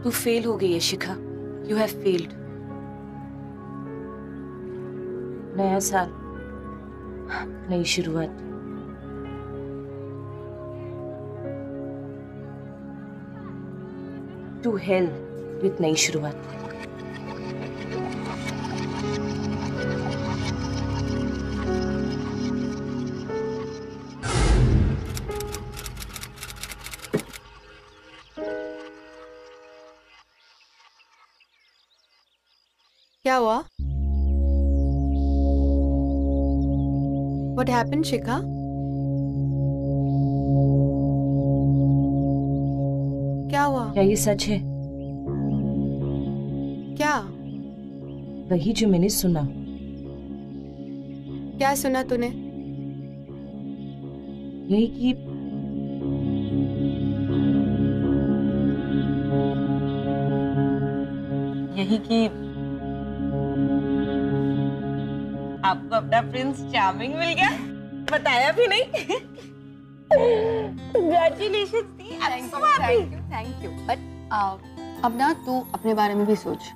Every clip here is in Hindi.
तू फेल हो गई है शिखा, यू हैव फेल्ड। नया साल, नई शुरुआत। टू हेल विथ नई शुरुआत। क्या हुआ? What happened, शिखा? क्या हुआ? क्या ये सच है? क्या? वही जो मैंने सुना। क्या सुना तूने? यही कि आपको अपना प्रिंस चार्मिंग मिल गया, बताया भी नहीं। Congratulations the, I'm so happy. Thank you. But अब ना तू अपने बारे में भी सोच।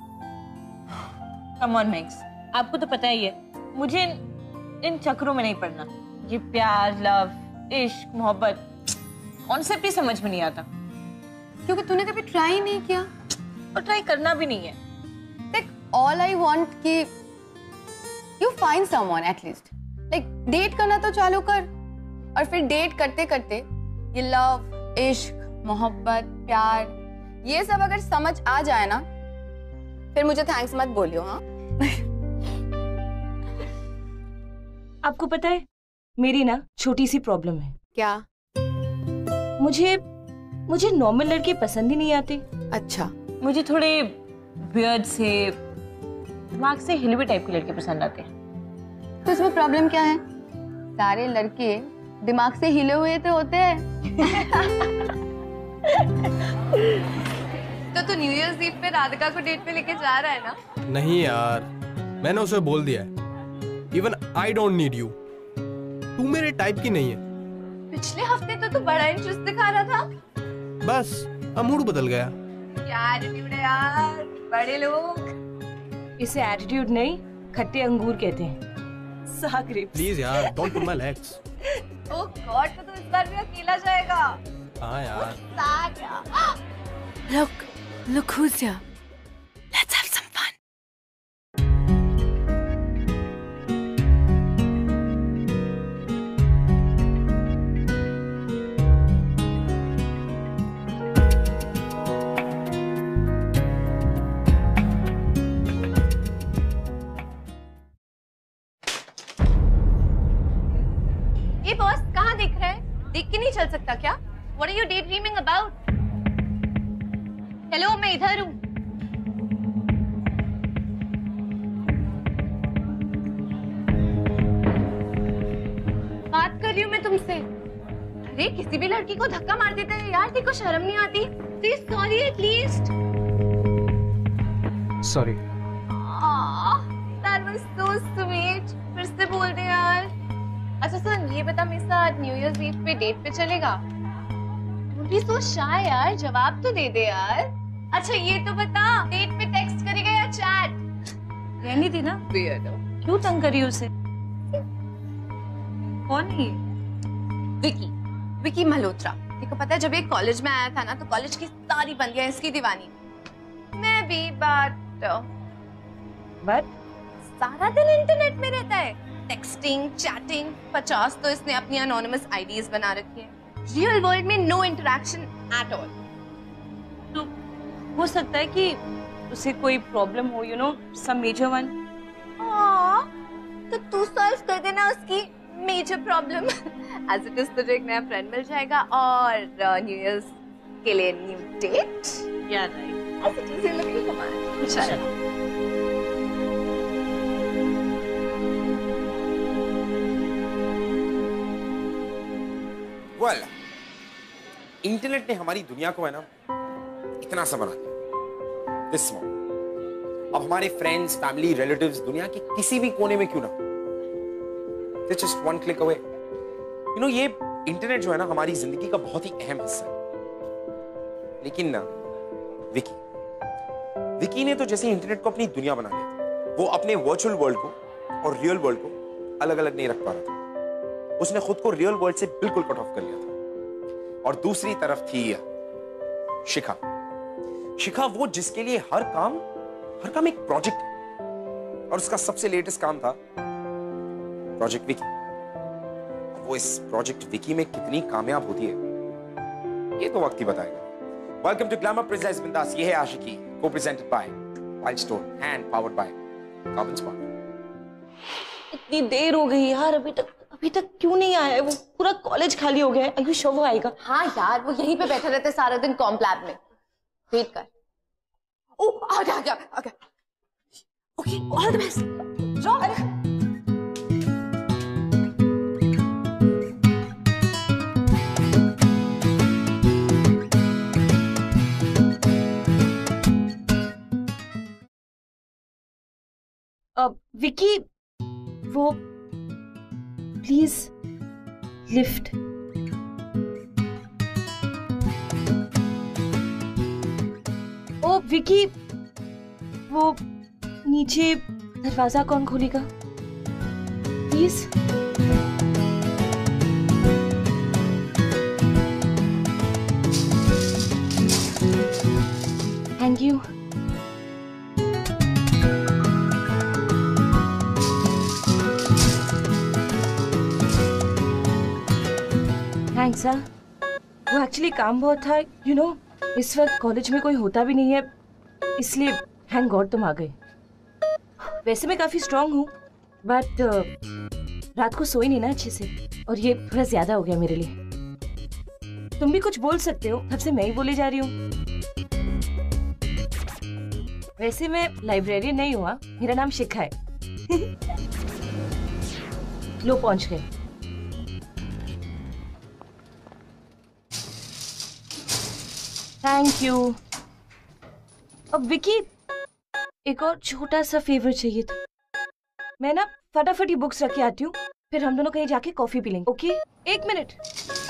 Come on मैक्स, आपको तो पता ही है मुझे इन चक्रों में नहीं पड़ना। ये प्यार, लव, इश्क, मोहब्बत कॉन्सेप्ट ही समझ में नहीं आता। क्योंकि तूने कभी ट्राई नहीं किया और ट्राई करना भी नहीं है। देख, all I want कि you find someone at least. Like date करना तो चालू कर, और फिर डेट करते करते ये लव, इश्क, मोहब्बत, प्यार, ये सब अगर समझ आ जाए ना, फिर मुझे थैंक्स मत बोलियो। हाँ आपको पता है मेरी ना छोटी सी प्रॉब्लम है। क्या? मुझे नॉर्मल लड़के पसंद ही नहीं आते। अच्छा, मुझे थोड़े वियर्ड से, दिमाग से हिले हुए टाइप के लड़के पसंद आते हैं। तो इसमें प्रॉब्लम क्या है? सारे लड़के दिमाग से हिले हुए तो होते हैं। तो तू न्यू ईयर्स ईव पे राधिका को डेट पे लेके जा रहा है ना? नहीं यार, मैंने उसे बोल दिया है। Even I don't need you. तू मेरे टाइप की नहीं है। पिछले हफ्ते तो तू बड़ा इंटरेस्ट दिखा रहा था। बस अब मूड बदल गया। क्या एटीट्यूड है यार, बड़े लोग। इसे एटीट्यूड नहीं, खट्टे अंगूर कहते हैं। Sour grapes. प्लीज यार, don't pull my legs. Oh God, तो तू इस बार भी अकेला जाएगा? हाँ यार। साग यार। Look who's here. Let's have some fun. ये बॉस कहाँ दिख रहा है? देख के नहीं चल सकता क्या? What are you daydreaming about? Hello, मैं इधर हूँ। बात कर रही हूँ मैं तुमसे। अरे किसी भी लड़की को धक्का मार देता है यार, तेरे को शर्म नहीं आती? Say sorry at least. Sorry. That was so sweet. फिर से बोल दे यार। अच्छा सुन, ये बता मेरे साथ न्यू ईयर्स ईव पे डेट पे चलेगा? Don't be so shy यार, जवाब तो दे दे यार। अच्छा ये तो बता, डेट पे टेक्स्ट करेगा या चैट? रहनी थी ना, Weirdo. क्यों तंग करी उसे? कौन है ये? विकी मल्होत्रा। देखो पता है, जब ये कॉलेज में आया था ना, तो कॉलेज की सारी बंदियां इसकी दीवानी। मैं भी, बट सारा दिन इंटरनेट में रहता है, टेक्सटिंग, चैटिंग। 50 तो इसने अपनी अनोनिमस आईडीज बना रखी है। रियल वर्ल्ड में नो इंटरेक्शन एट ऑल। तो हो सकता है कि उसे कोई प्रॉब्लम हो, you know, some major one. तो तू सॉल्व कर देना उसकी major problem. As it is तुझे एक नया फ्रेंड मिल जाएगा, और न्यू ईयर्स के लिए न्यू डेट। या right, as it is looking for चलो। वेल, इंटरनेट ने हमारी दुनिया को है ना इतना सा बना दिया। This small. अब हमारे फ्रेंड्स, फैमिली, रिलेटिव्स दुनिया के किसी भी कोने में क्यों ना, just one click away. You know, ये इंटरनेट जो है ना हमारी जिंदगी का बहुत ही अहम हिस्सा है। लेकिन ना विकी, विकी ने तो जैसे इंटरनेट को अपनी दुनिया बना लिया था। वो अपने वर्चुअल वर्ल्ड को और रियल वर्ल्ड को अलग अलग नहीं रख पा रहा था। उसने खुद को रियल वर्ल्ड से बिल्कुल कट ऑफ कर लिया था। और दूसरी तरफ थी शिखा। शिखा वो जिसके लिए हर काम एक प्रोजेक्ट है। और उसका सबसे लेटेस्ट काम था प्रोजेक्ट विकी। वो इस प्रोजेक्ट विकी में कितनी कामयाब होती है ये तो वक्त ही बताएगा। वेलकम टू ग्लैमर प्रेजेंट्स बिंदास। ये है आशिकी, को presented by wild stone and powered by carbon spot. इतनी देर हो गई यार, अभी तक क्यों नहीं आया है? वो पूरा कॉलेज खाली हो गया है। आयुष वो आएगा? हाँ यार, वो यहीं पे बैठा रहता है सारा दिन कॉम्प लैब में। वेट कर। ओ आ गया। Okay, all the best. अरे विकी, वो प्लीज लिफ्ट। ओ विकी, वो नीचे दरवाजा कौन खोलेगा प्लीज? Thank you. थैंक्स। वो एक्चुअली काम बहुत था, यू नो, इस वक्त कॉलेज में कोई होता भी नहीं है, इसलिए थैंक गॉड तुम आ गए। वैसे मैं काफी स्ट्रांग हूँ, बट रात को सोई नहीं ना अच्छे से, और ये थोड़ा ज्यादा हो गया मेरे लिए। तुम भी कुछ बोल सकते हो, तब से मैं ही बोले जा रही हूँ। वैसे मैं लाइब्रेरियन नहीं हुआ, मेरा नाम शिखा है। लो पहुंच गए। Thank you. अब विकी, एक और छोटा सा फेवर चाहिए था। मैं ना फटाफट ये बुक्स रख के आती हूँ, फिर हम दोनों कहीं जाके कॉफी पी लेंगे। ओके? एक मिनट।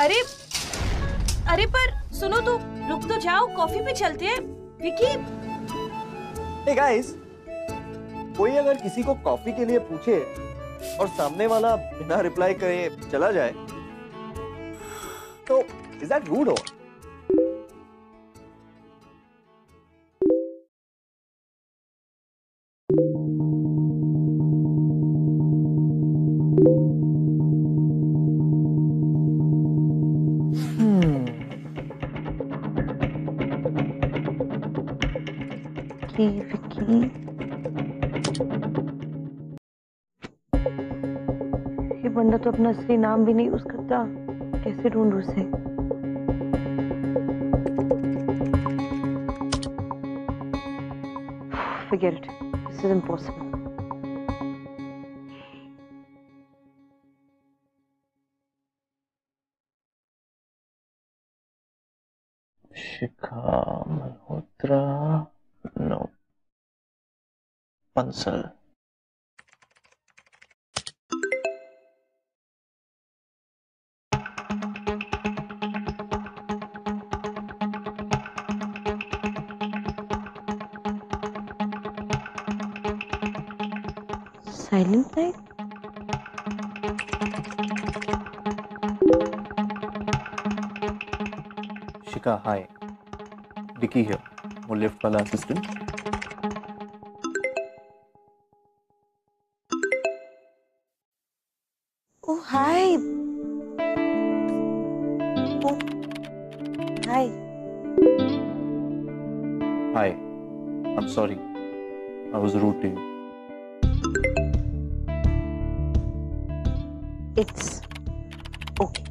अरे पर सुनो तो, रुक तो जाओ, कॉफी पे चलते हैं। विकी। Hey guys, कोई अगर किसी को कॉफी के लिए पूछे और सामने वाला बिना रिप्लाई करे चला जाए तो इज दैट रूड? हो ये बंदा तो अपना असली नाम भी नहीं यूज करता, कैसे ढूंढूं उसे? Forget it. This is impossible. Shikha Malhotra, no, Bansal. Silent night? Shikha, hi, Vicky here, वो लिफ्ट वाला assistant. Oh, hi. Oh, hi. Hi, I'm sorry, I was rude to you. It's okay.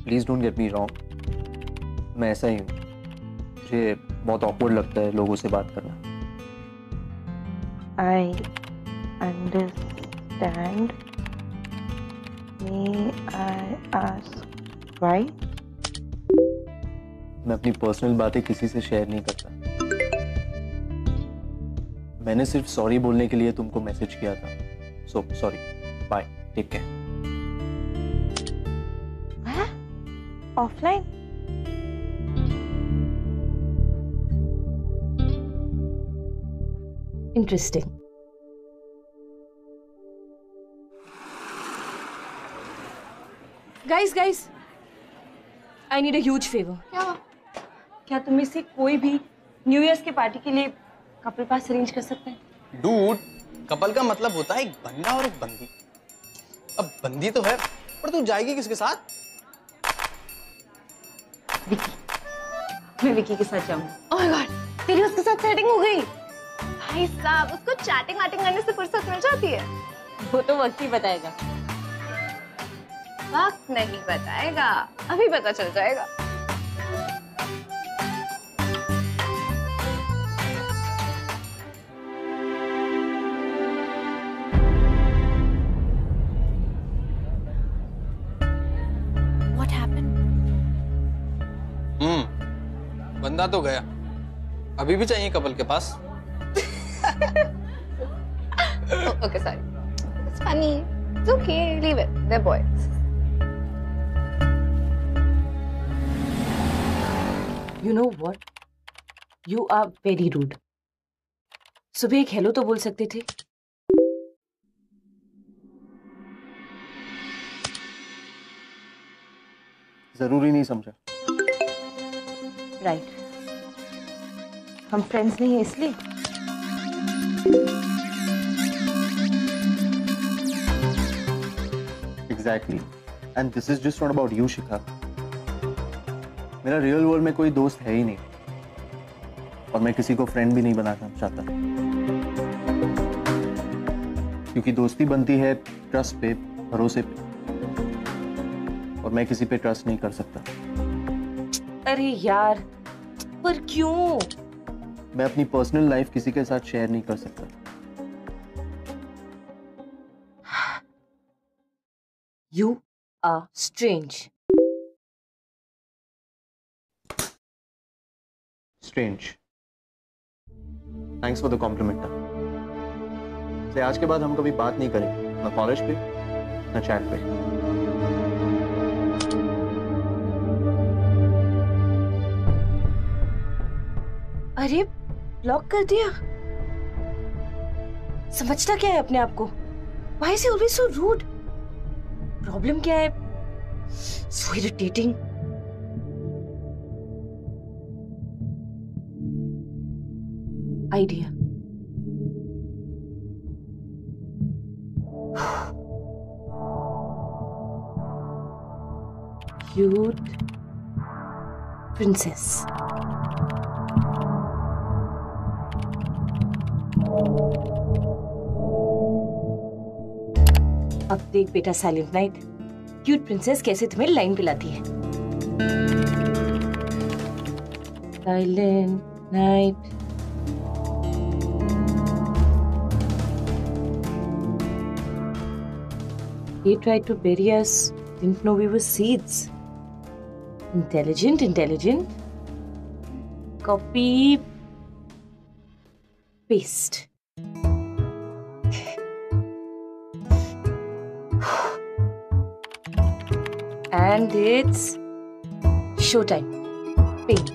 Please don't get me wrong, मैं ऐसा ही हूँ, मुझे बहुत awkward लगता है लोगों से बात करना। I understand. May I ask why? मैं अपनी पर्सनल बातें किसी से शेयर नहीं करता। मैंने सिर्फ सॉरी बोलने के लिए तुमको मैसेज किया था। So sorry, bye, take care. Offline? Interesting. Guys I need a huge favour. क्या तुम में से कोई भी न्यू ईयर्स के पार्टी के लिए कपल पास अरेंज कर सकते हैं? डूड, कपल का मतलब होता है एक बंदा और एक बंदी। अब बंदी तो है, पर तू जाएगी किसके साथ? मैं विकी के साथ जाऊंगी। ओह माय गॉड, तेरी उसके साथ सेटिंग हो गई? भाई साहब, उसको चैटिंग वैटिंग करने से फुर्सत मिल जाती है। वो तो वक्त ही बताएगा। वक्त नहीं बताएगा, अभी पता चल जाएगा। What happened? बंदा तो गया, अभी भी चाहिए कपल के पास। Okay, sorry. It's funny. It's okay. Leave it. They're boys. You know what? You are very rude. सुबह एक हेलो तो बोल सकते थे। जरूरी नहीं समझा। राइट, हम फ्रेंड्स नहीं हैं इसलिए। Exactly. And this is just not about you, शिखा। मेरा रियल वर्ल्ड में कोई दोस्त है ही नहीं, और मैं किसी को फ्रेंड भी नहीं बनाना चाहता, क्योंकि दोस्ती बनती है ट्रस्ट पे, भरोसे पे, और मैं किसी पे ट्रस्ट नहीं कर सकता। अरे यार, पर क्यों? मैं अपनी पर्सनल लाइफ किसी के साथ शेयर नहीं कर सकता। You are strange. Strange. Thanks for the compliment. से आज के बाद हम कभी बात नहीं करेंगे, ना कॉलेज पे, ना चैट पे। अरे ब्लॉक कर दिया? समझता क्या है अपने आप को? Why is he always so rude? Problem क्या है? So irritating. Idea. Cute princess. अब देख बेटा साइलेंट नाइट, क्यूट प्रिंसेस कैसे तुम्हें लाइन पिलाती है। Silent night. He tried to bury us, didn't know we were seeds. Intelligent. Copy, paste. And it's showtime. Ping.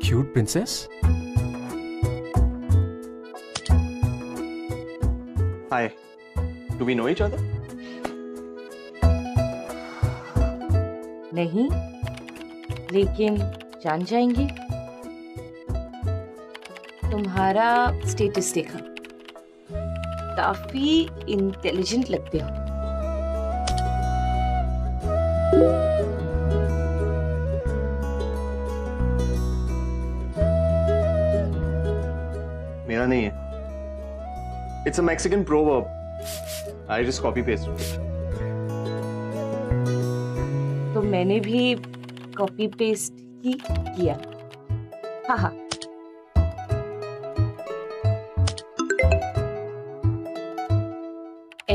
Cute princess? Hi. Do we know each other? नहीं, लेकिन जान जाएंगे। तुम्हारा स्टेटस देखा, काफी इंटेलिजेंट लगते हो। मेरा नहीं है। It's a Mexican proverb. I just copy paste it. तो मैंने भी कॉपी पेस्ट ही किया। हाँ।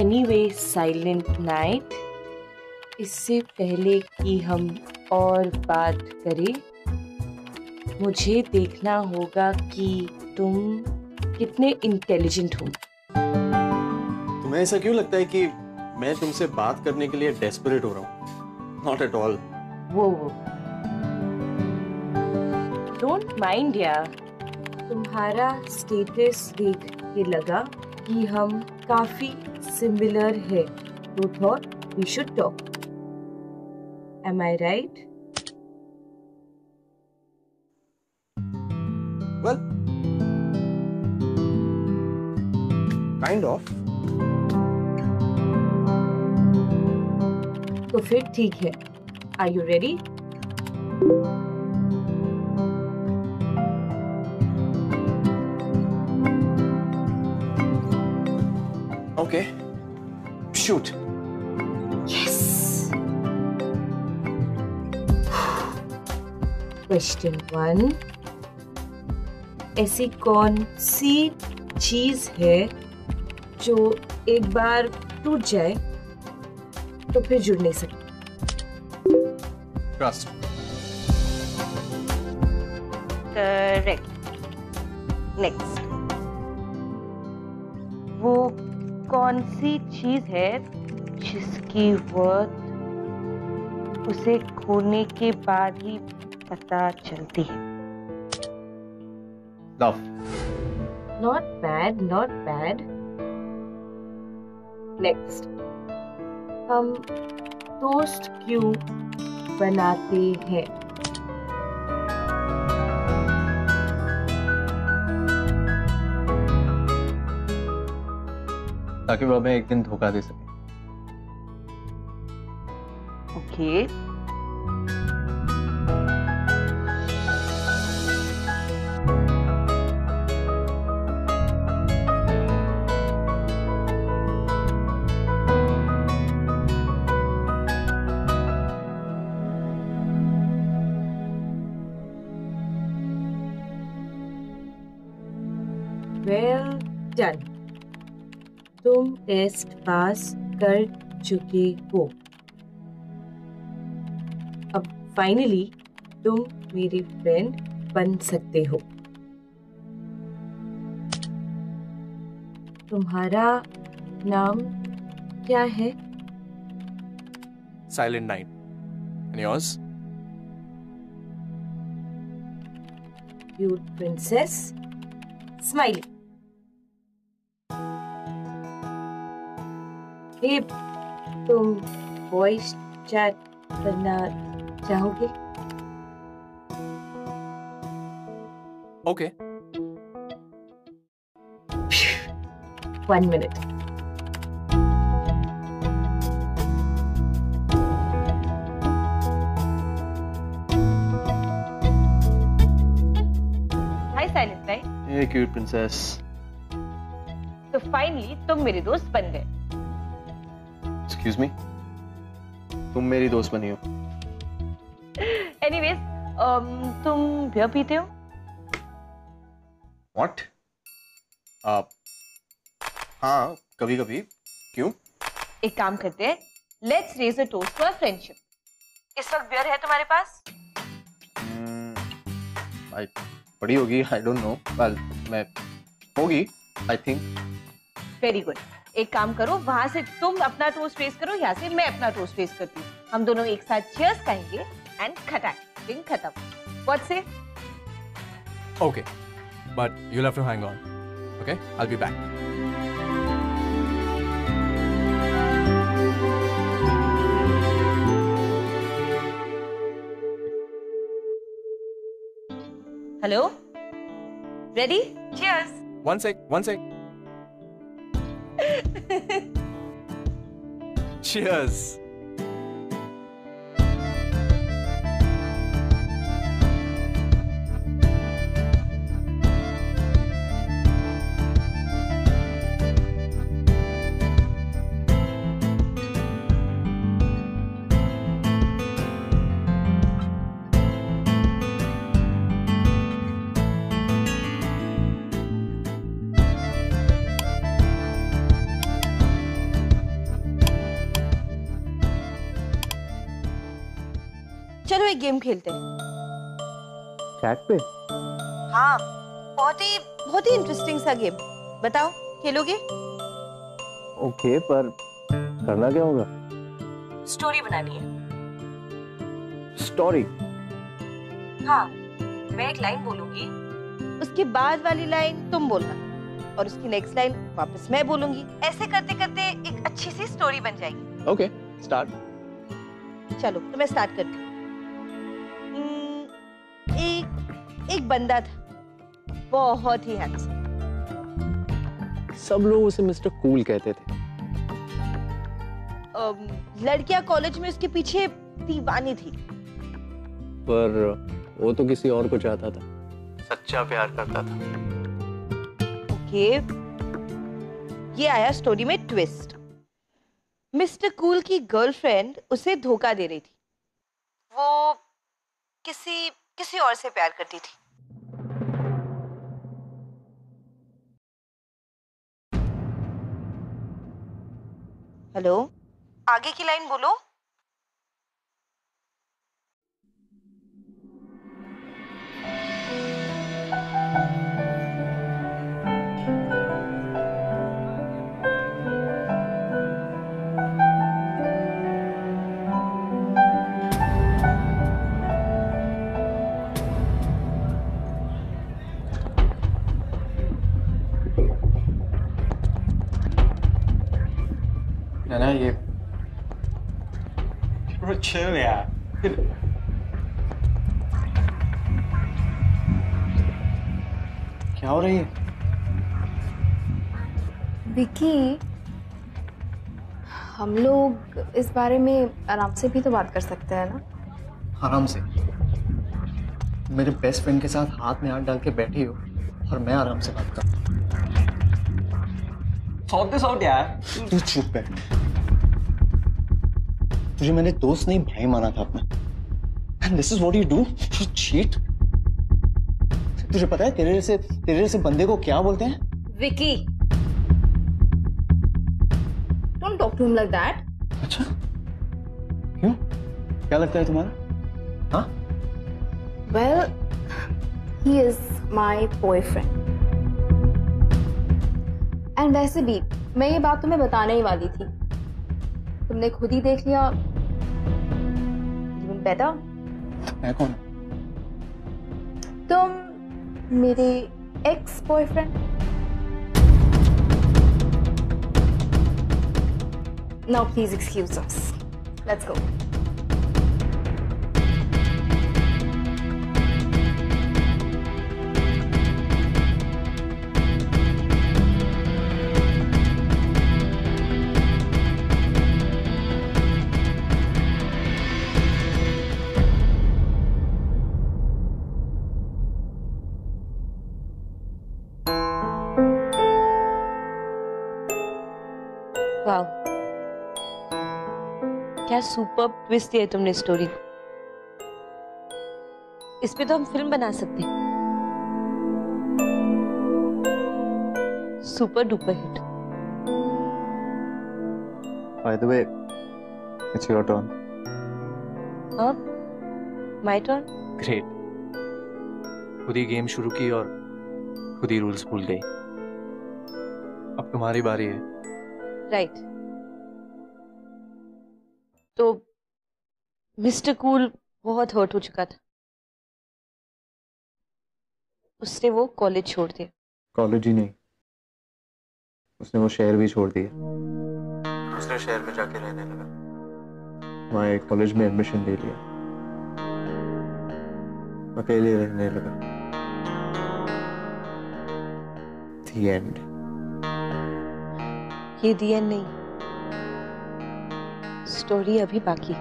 Anyway, साइलेंट नाइट, इससे पहले कि हम और बात करें, मुझे देखना होगा कि तुम कितने इंटेलिजेंट हो। तुम्हें ऐसा क्यों लगता है कि मैं तुमसे बात करने के लिए डेस्परेट हो रहा हूँ? Not at all. वो डोंट माइंड यार, तुम्हारा स्टेटस देख के लगा कि हम काफी सिमिलर है, तो thought we should talk. Am I right? Well, kind of. तो फिर ठीक है। Are you ready? Okay. Shoot. Question 1, ऐसी कौन सी चीज है जो एक बार टूट जाए तो फिर जुड़ नहीं सकती? ट्रस्ट। करेक्ट। नेक्स्ट, वो कौन सी चीज है जिसकी वर्थ उसे खोने के बाद ही पता चलती है? Love. Not bad, not bad. Next, हम टोस्ट क्यों बनाते हैं? ताकि वो हमें एक दिन धोखा दे सके। ओके। वेल डन, तुम टेस्ट पास कर चुके हो। अब फाइनली तुम मेरे फ्रेंड बन सकते हो। तुम्हारा नाम क्या है? Silent Night. And yours? Cute princess smiley. Hey, तुम वॉइस चैट करना चाहोगे? Okay. 1 minute. Hi silent night. ये क्यूट प्रिंसेस। तो फाइनली तुम मेरे दोस्त बन गए। एक्सक्यूज मी, तुम मेरी दोस्त बनी हो। एनीवेज, तुम बियर पीते हो? व्हाट? हाँ, कभी कभी। क्यों? एक काम करते हैं, let's raise a toast for friendship. इस वक्त बियर है तुम्हारे पास? पड़ी होगी, आई डोंट नो। वेल, मैं होगी, आई थिंक। Very good. एक काम करो, वहां से तुम अपना टोस्ट रेस करो, यहाँ से मैं अपना टोस्ट रेस करती हूँ। हम दोनों एक साथ चीयर्स कहेंगे एंड खटाक, ड्रिंक खत्म। व्हाट से? Okay. But you'll have to hang on. Okay? I'll be back. Hello, ready? Cheers. One sec. Cheers. चलो एक गेम खेलते हैं। चैट पे? हाँ, बहुत ही इंटरेस्टिंग सा गेम। बताओ, खेलोगे? ओके, पर करना क्या होगा? स्टोरी बनानी है। स्टोरी? हाँ, मैं एक लाइन बोलूंगी, उसके बाद वाली लाइन तुम बोलना और उसकी नेक्स्ट लाइन वापस मैं बोलूंगी। ऐसे करते करते एक अच्छी सी स्टोरी बन जाएगी। Okay, start. चलो तो मैं स्टार्ट करती हूँ। एक बंदा था, बहुत ही हैंडसम। सब लोग उसे मिस्टर कूल कहते थे। लड़कियां कॉलेज में उसके पीछे दीवानी थी। पर वो तो किसी और को चाहता था, सच्चा प्यार करता था। ओके, ये आया स्टोरी में ट्विस्ट। मिस्टर कूल की गर्लफ्रेंड उसे धोखा दे रही थी। वो किसी और से प्यार करती थी। हेलो, आगे की लाइन बोलो। ना ये chill यार। क्या हो रही है? विकी, हम लोग इस बारे में आराम से भी तो बात कर सकते हैं ना? आराम से? मेरे बेस्ट फ्रेंड के साथ हाथ में हाथ डाल के बैठी हो और मैं आराम से बात कर। Sort this out यार। तू चुप बैठ। तुझे मैंने दोस्त नहीं भाई माना था अपना। And this is what you do? You cheat? तुझे पता है तेरे जैसे बंदे को क्या बोलते हैं? Vicky, don't talk to him like that. अच्छा, क्यों? क्या लगता है तुम्हारा? हाँ? Well, he is my boyfriend. And वैसे भी मैं ये बात तुम्हें बताने ही वाली थी, तुमने खुद ही देख लिया। Even better. मैं कौन? तुम मेरे ex boyfriend. Now please excuse us. Let's go. वाह, क्या सुपर ट्विस्ट दिया तुमने स्टोरी को। इस पे तो हम फिल्म बना सकते हैं। Super duper hit. By the way, it's your turn. हाँ, माय टर्न। ग्रेट। खुद ही गेम शुरू की और खुद ही रूल्स भूल गई। अब तुम्हारी बारी है। राइट। तो मिस्टर कूल बहुत हर्ट हो चुका था, उसने वो कॉलेज छोड़ दिया। कॉलेज ही नहीं, उसने वो शहर भी छोड़ दिया। दूसरे शहर में जाके रहने लगा। वहाँ एक कॉलेज में एडमिशन ले लिया, अकेले रहने लगा। The end. ये दी एंड नहीं, स्टोरी अभी बाकी।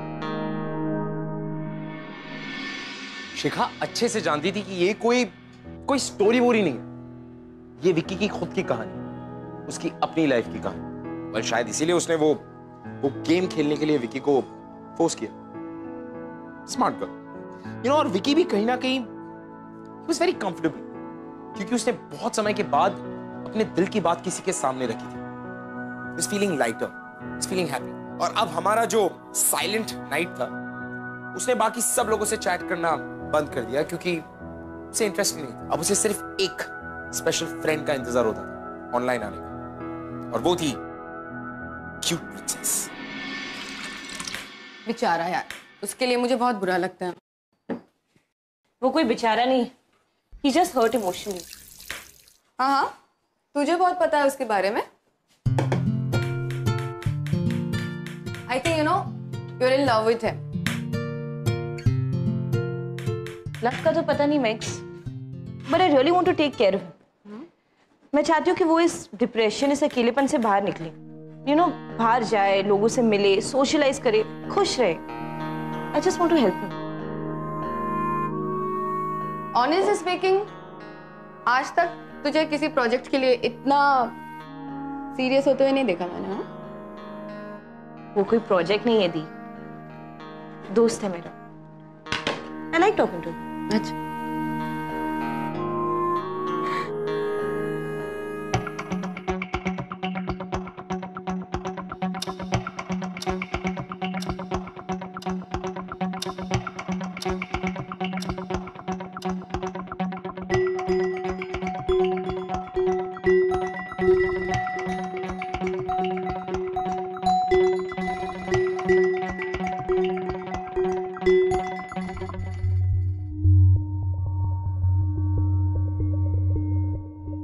शिखा अच्छे से जानती थी कि ये कोई स्टोरी वोरी नहीं है। ये विक्की की खुद की कहानी, उसकी अपनी लाइफ की कहानी। और शायद इसीलिए उसने वो गेम खेलने के लिए विक्की को फोर्स किया। स्मार्ट गर्ल, और विक्की भी कहीं ना कहीं he was very comfortable, क्योंकि उसने बहुत समय के बाद अपने दिल की बात किसी के सामने रखी थी। He was feeling lighter, he was feeling happy. और अब हमारा जो साइलेंट नाइट था, उसने बाकी सब लोगों से चैट करना बंद कर दिया, क्योंकि उसे इंटरेस्ट नहीं था। अब उसे सिर्फ एक स्पेशल फ्रेंड का इंतजार होता था ऑनलाइन आने का, और वो थी क्यूट प्रिंसेस। बेचारा यार, उसके लिए मुझे बहुत बुरा लगता है। वो कोई बेचारा नहीं, He just hurt emotionally. हाँ हाँ, तुझे बहुत पता है उसके बारे में. I think you know you're in love with him. Love का तो पता नहीं Max, but I really want to take care of him. मैं चाहती हूँ कि वो इस डिप्रेशन, इस अकेलेपन से बाहर निकले. यू नो, बाहर जाए, लोगों से मिले, सोशलाइज करे, खुश रहे. I just want to help him. Honestly speaking, आज तक तुझे किसी प्रोजेक्ट के लिए इतना सीरियस होते हुए नहीं देखा मैंने. हाँ? वो कोई प्रोजेक्ट नहीं है दी, दोस्त है मेरा. I like talking to. अच्छा.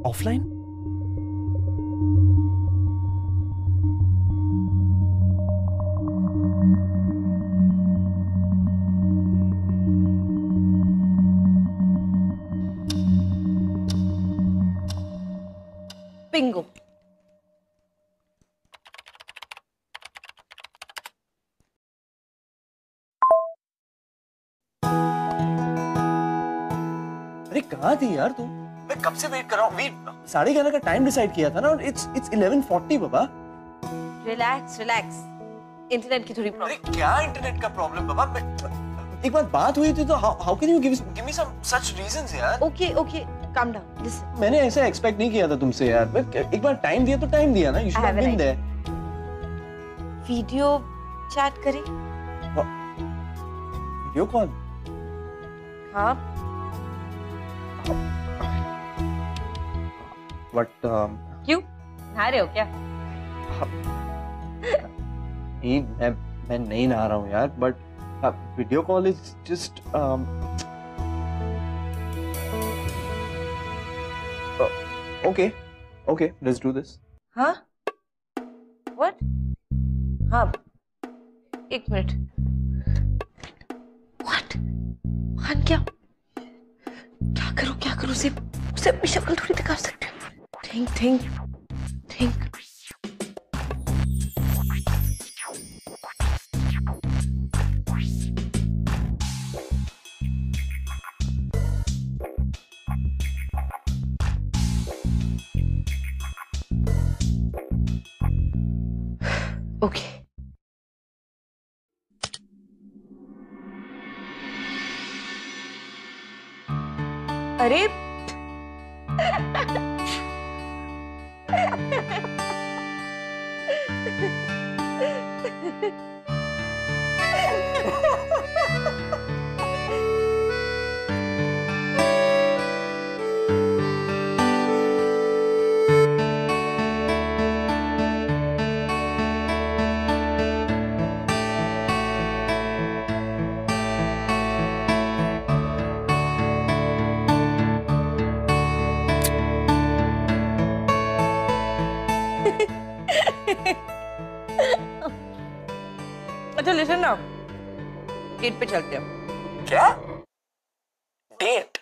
ऑफलाइन? बिंगो. अरे कहाँ थी यार तू? मैं कब से वेट कर रहा हूँ. 11:30 का टाइम डिसाइड किया था ना, और it's 11:40 Baba. Relax relax. Internet की थोड़ी अरे प्रॉब्लम. क्या इंटरनेट का प्रॉब्लम बाबा? एक बार बात हुई थी तो how can you give me some such reasons यार. Okay okay, calm down. Listen, मैंने ऐसा एक्सपेक्ट नहीं किया था तुमसे यार. एक बार टाइम दिया तो टाइम दिया ना. You should have been there. Video chat करें? Video call? हाँ. बट क्यों? नहा रहे हो क्या? नहीं, मैं नहीं नहा रहा हूँ यार. But video call is just okay okay, let's do this. हाँ? व्हाट? हाँ, एक मिनट. व्हाट? हाँ, क्या करूँ उसे अपनी शक्ल थोड़ी दिखा सकते हैं. थिंक. ओके. अरे अच्छा लिसन ना, डेट पे चलते हैं. क्या date?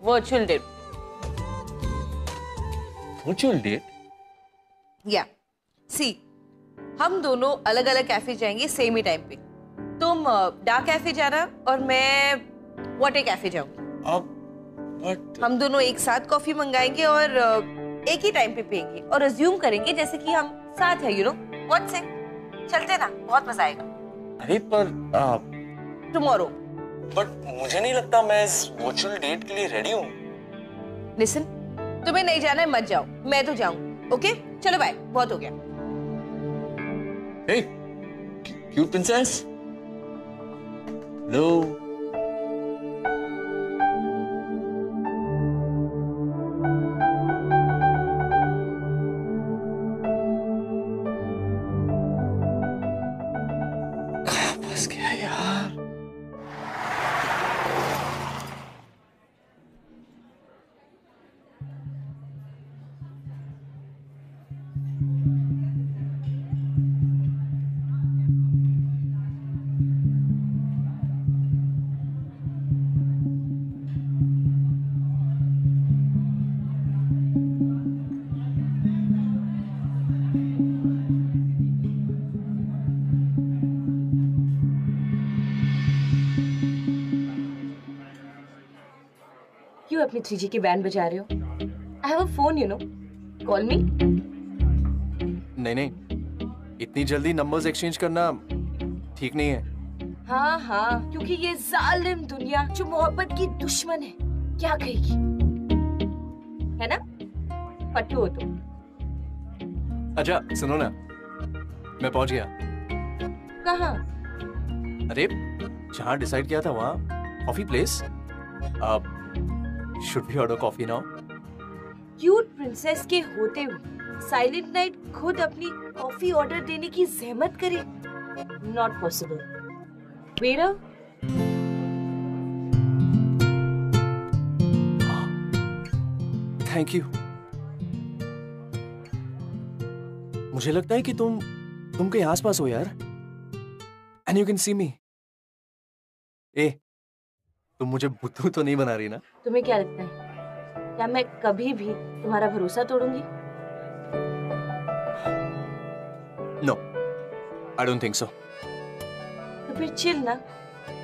Virtual date. Virtual date? या सी, हम दोनों अलग अलग कैफे जाएंगे सेम ही टाइम पे. तुम डार्क कैफे जाना और मैं वाटर कैफे जाऊंगी. बट हम दोनों एक साथ कॉफी मंगाएंगे और एक ही टाइम पे पियेंगे और अज्यूम करेंगे जैसे कि हम साथ है. यू नो व्हाट से? चलते ना, बहुत मजा आएगा. अरे पर टुमारो. बट मुझे नहीं लगता मैं इस वर्चुअल डेट के लिए रेडी हूँ. लिसन, तुम्हें नहीं जाना है मत जाओ, मैं तो जाऊं. ओके चलो बाय, बहुत हो गया. हे क्यूट प्रिंसेस. हेलो. अपनी 3G की बैंड बजा रहे हो? I have a phone, you know. Call me. नहीं, इतनी जल्दी नंबर्स एक्सचेंज करना ठीक नहीं है। हाँ, क्योंकि ये जालिम दुनिया जो मोहब्बत की दुश्मन है, क्या कहेगी? है ना? पट्टू हो तुम। अच्छा सुनो ना, मैं पहुंच गया। कहाँ? अरे जहाँ डिसाइड किया था वहाँ, कॉफी प्लेस। अब should we order coffee now? Cute princess के होते हुए साइलेंट नाइट खुद अपनी कॉफी ऑर्डर देने की जहमत करे? Not possible. Waiter, thank you. मुझे लगता है कि तुम कहीं आसपास हो यार। एंड यू कैन सी मी। ए, तुम मुझे बुद्धू तो नहीं बना रही ना? तुम्हें क्या लगता है, क्या मैं कभी भी तुम्हारा भरोसा तोड़ूंगी? No, I don't think so. तो फिर चिल ना,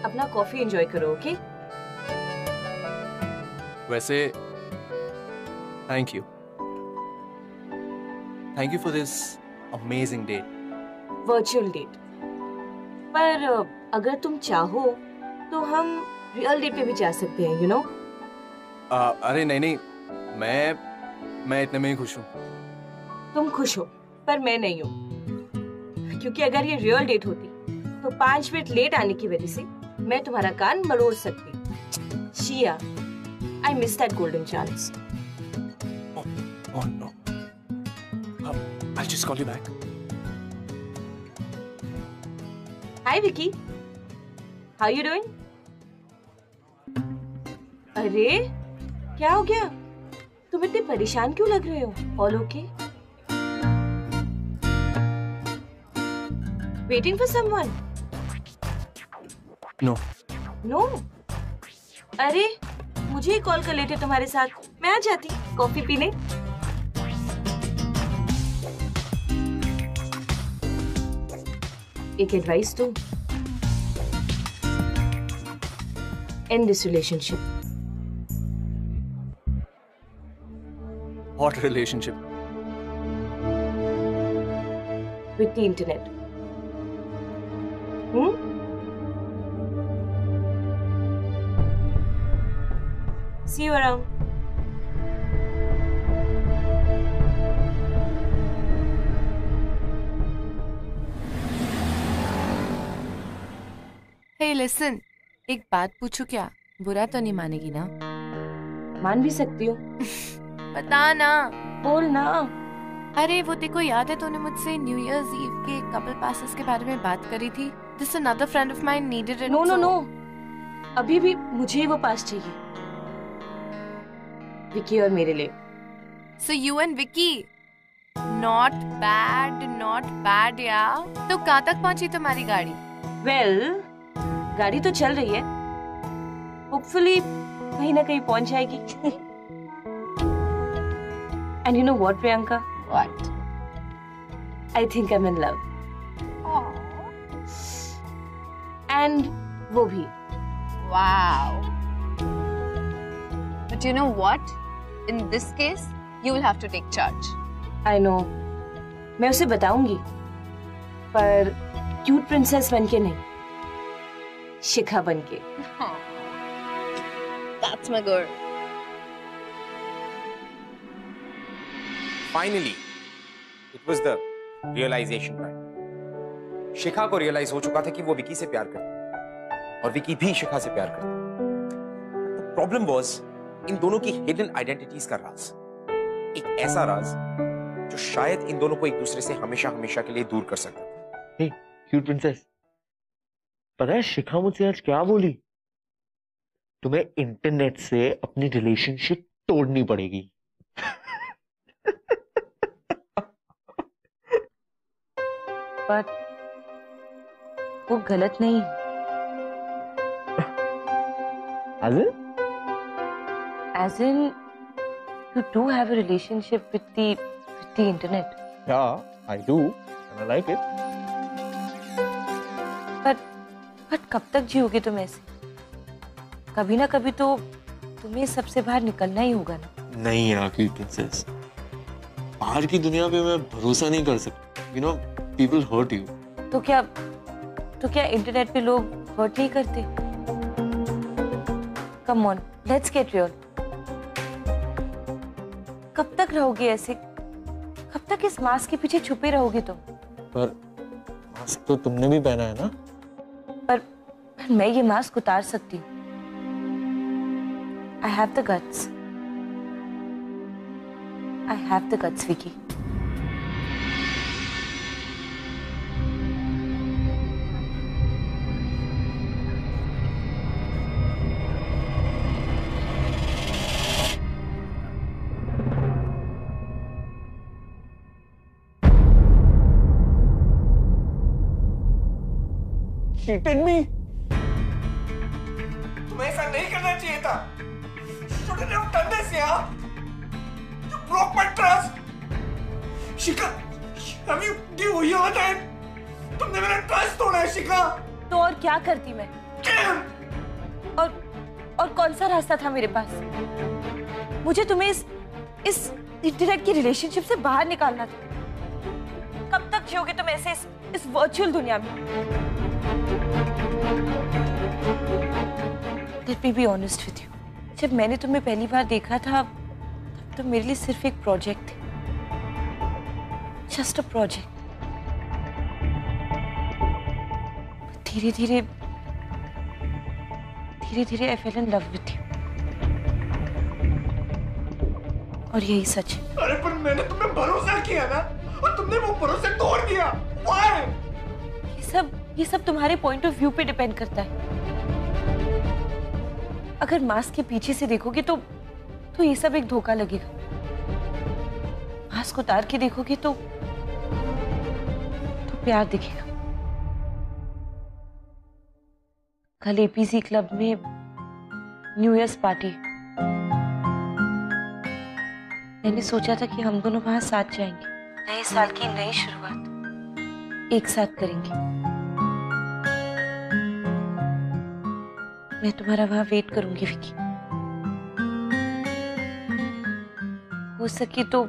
अपना कॉफी एंजॉय करो, ओके? वैसे thank you for this amazing date. Virtual date. पर अगर तुम चाहो तो हम रियल डेट पे भी जा सकते हैं, यू नो? अरे नहीं, मैं इतने में ही खुश हूँ। तुम खुश हो पर मैं नहीं हूँ, क्योंकि अगर ये रियल डेट होती तो 5 मिनट लेट आने की वजह से मैं तुम्हारा कान मरोड़ सकती। शिया, I missed that golden chance. Oh no. I'll just call you back. Hi Vicky. How you doing? अरे क्या हो गया? तुम इतने परेशान क्यों लग रहे हो? All okay? Waiting for someone? No. No? अरे मुझे कॉल कर लेते तुम्हारे साथ, मैं आ जाती कॉफी पीने। एक एडवाइस दूं, end this relationship. What relationship? With the internet. See you around. Hey, listen. एक बात पूछूं क्या? बुरा तो नहीं मानेगी ना? मान भी सकती हो। बता ना। बोल ना। अरे वो देखो, याद है तूने मुझसे न्यू ईयर्स ईव के कपल पासेस के बारे में बात करी थी? This another friend of mine needed it. No. अभी भी मुझे वो पास चाहिए, विकी और मेरे लिए। So you and Vicky, not bad यार। तो कहाँ तक पहुँची तुम्हारी गाड़ी? Well, गाड़ी तो चल रही है, होपफुली कहीं ना कहीं पहुंच जाएगी। And you know what, Priyanka? What? I think I'm in love. And वो भी। Wow. But you know what? In this case, you will have to take charge. I know. मैं उसे बताऊंगी, पर क्यूट प्रिंसेस बनके नहीं, शिखा बनके। That's my girl. Finally, it was the realization time. शिखा को रियलाइज हो चुका था कि वो विकी से प्यार करती और विकी भी शिखा से प्यार करती। प्रॉब्लम वाज इन दोनों की हिडन आइडेंटिटीज का राज, एक ऐसा राज जो शायद इन दोनों को एक दूसरे से हमेशा हमेशा के लिए दूर कर सकता था। हे क्यूट प्रिंसेस, पता है शिखा मुझसे आज क्या बोली? तुम्हें इंटरनेट से अपनी रिलेशनशिप तोड़नी पड़ेगी। पर वो गलत नहीं। As in, you do have a relationship with the internet. Yeah, I do, and I like it. But कब तक जियोगे तुम ऐसे? कभी ना कभी तो तुम्हें सबसे बाहर निकलना ही होगा ना। नहीं यार क्यूट प्रिंसेस, बाहर की दुनिया पे मैं भरोसा नहीं कर सकता। You know people hurt you. तो क्या इंटरनेट पे लोग हर्ट नहीं करते? Come on, let's get real. कब तक रहोगे ऐसे? कब तक इस मास्क के पीछे छुपे रहोगे तुम? पर मास्क तो तुमने भी पहना है ना। पर मैं ये मास्क उतार सकती हूँ। I have the guts. I have the guts, Vicky. cheated me? तुम्हें ऐसा नहीं करना चाहिए था। Shouldn't have done this, yeah? You broke my trust. Shikha, do you hear that? तुमने मेरा ट्रस्ट तोड़ा है शिखा। तो और क्या करती मैं? और कौन सा रास्ता था मेरे पास? मुझे तुम्हें इस इंटरनेट की रिलेशनशिप से बाहर निकालना था। कब तक जियोगे तुम ऐसे इस वर्चुअल दुनिया में? Let me be honest with you. जब मैंने तुम्हें पहली बार देखा था तब तो मेरे लिए सिर्फ एक प्रोजेक्ट थे, जस्ट अ प्रोजेक्ट। धीरे धीरे I fell in love with you। और यही सच है। अरे पर मैंने तुम्हें भरोसा किया ना, और तुमने वो भरोसा तोड़ दिया। Why? ये सब तुम्हारे पॉइंट ऑफ व्यू पे डिपेंड करता है। अगर मास्क के पीछे से देखोगे तो ये सब एक धोखा लगेगा। मास्क उतार के देखोगे तो प्यार दिखेगा। कल एपीसी क्लब में न्यू ईयर्स पार्टी। मैंने सोचा था कि हम दोनों वहां साथ जाएंगे, नए साल की नई शुरुआत एक साथ करेंगे। मैं तुम्हारा वहां वेट करूंगी विकी। हो सके तो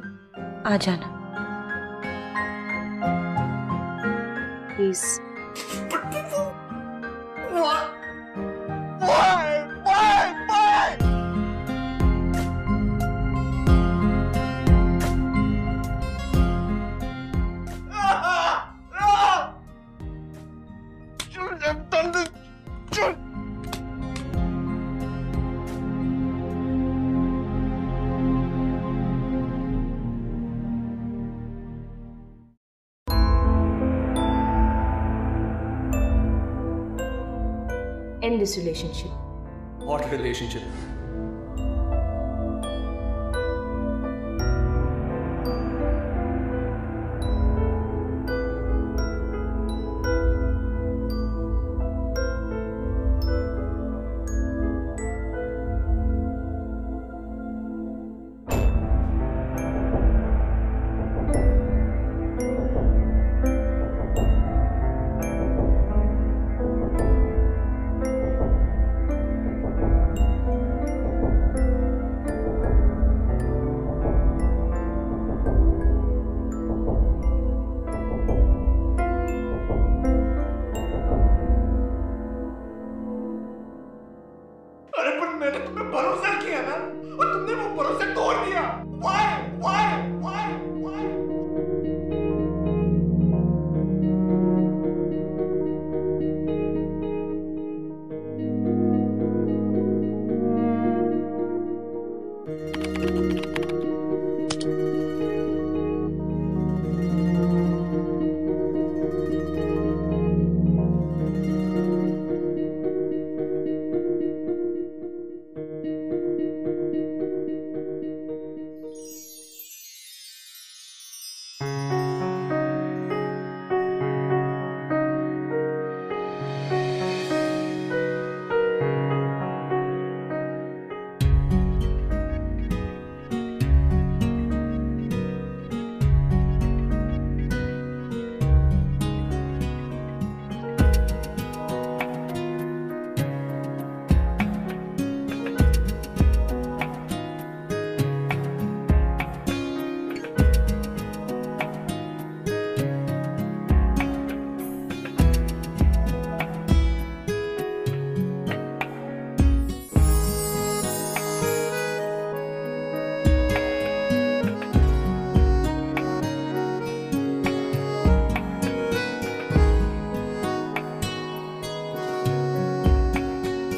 आ जाना please. End this relationship. What relationship?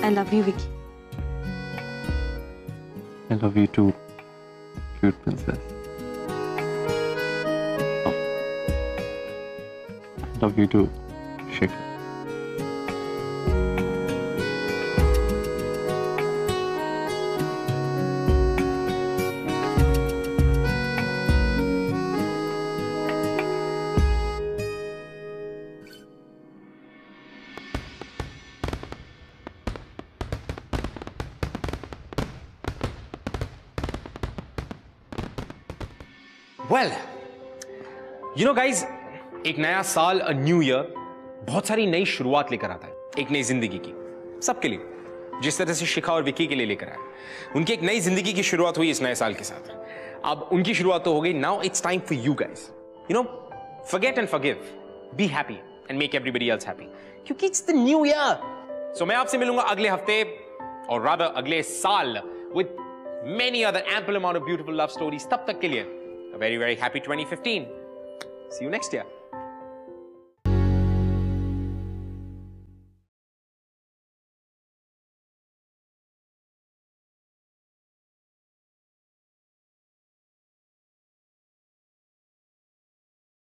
I love you, Vicky. I love you too, cute princess. Oh. I love you too, Shikhar. Well, you know guys, एक नया साल, a new year, बहुत सारी नई शुरुआत लेकर आता है, एक नई जिंदगी की, सबके लिए, जिस तरह से शिखा और विकी के लिए लेकर आया। उनकी एक नई जिंदगी की शुरुआत हुई इस नए साल के साथ। अब उनकी शुरुआत तो हो गई। Now it's time for you guys, you know, forget and forgive, be happy and make everybody else happy, क्योंकि it's the new year. So मैं आपसे मिलूंगा अगले हफ्ते, और rather अगले साल, with many other ample amount of beautiful love stories. तब तक के लिए a very, very happy 2015. See you next year.